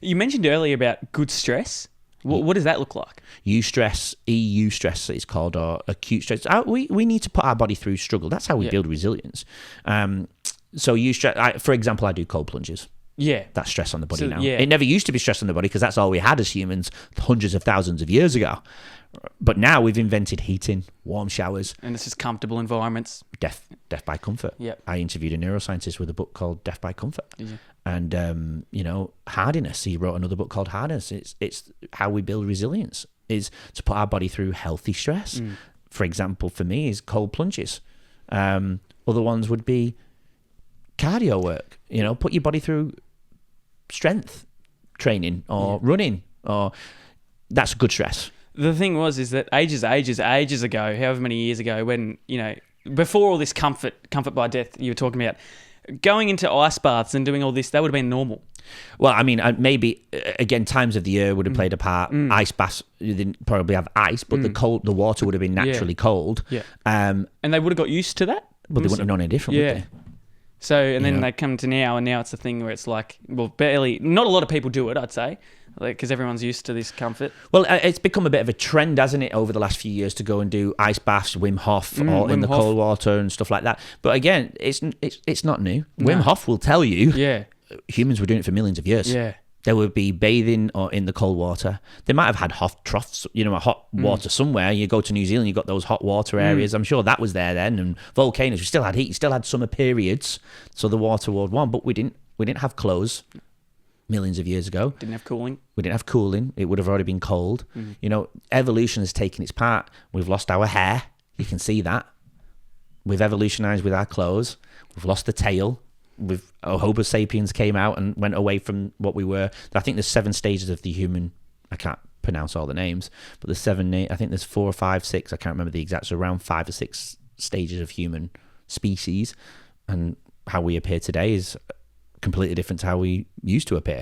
You mentioned earlier about good stress. What does that look like? Eustress, stress it's called, or acute stress. We need to put our body through struggle. That's how we build resilience. So eustress, for example, I do cold plunges. Yeah. That's stress on the body now. Yeah. It never used to be stress on the body because that's all we had as humans hundreds of thousands of years ago. But now we've invented heating, warm showers. And this is comfortable environments. Death by comfort. Yep. I interviewed a neuroscientist with a book called Death by Comfort. Did you? And, hardiness. He wrote another book called Hardiness. It's how we build resilience, is to put our body through healthy stress. For example, for me, is cold plunges. Other ones would be cardio work. Put your body through strength training or running, or that's good stress. The thing is that ages ago, however many years ago, when, before all this comfort by death you were talking about, going into ice baths and doing all this, that would have been normal. Well, I mean, maybe, again, times of the year would have played a part. Ice baths, you didn't probably have ice, but the water would have been naturally cold. Yeah. And they would have got used to that? But they wouldn't have known any different, would they? So, and then they come to now, and now it's a thing where it's like, well, barely, not a lot of people do it, I'd say, because everyone's used to this comfort. Well, it's become a bit of a trend, hasn't it, over the last few years to go and do ice baths, Wim Hof, or in the cold water and stuff like that. But again, it's not new. No. Wim Hof will tell you humans were doing it for millions of years. Yeah. They would be bathing or in the cold water. They might have had hot troughs, a hot water somewhere. You go to New Zealand, you've got those hot water areas. I'm sure that was there then. And volcanoes, we still had heat, still had summer periods. So the water was warm, but we didn't have clothes millions of years ago. Didn't have cooling. We didn't have cooling. It would have already been cold. Evolution has taken its part. We've lost our hair. You can see that. We've evolutionized with our clothes. We've lost the tail. Homo sapiens came out and went away from what we were. I think there's 7 stages of the human. I can't pronounce all the names, but there's 7. I think there's 4 or 5, 6. I can't remember the exact. So around 5 or 6 stages of human species, and how we appear today is completely different to how we used to appear.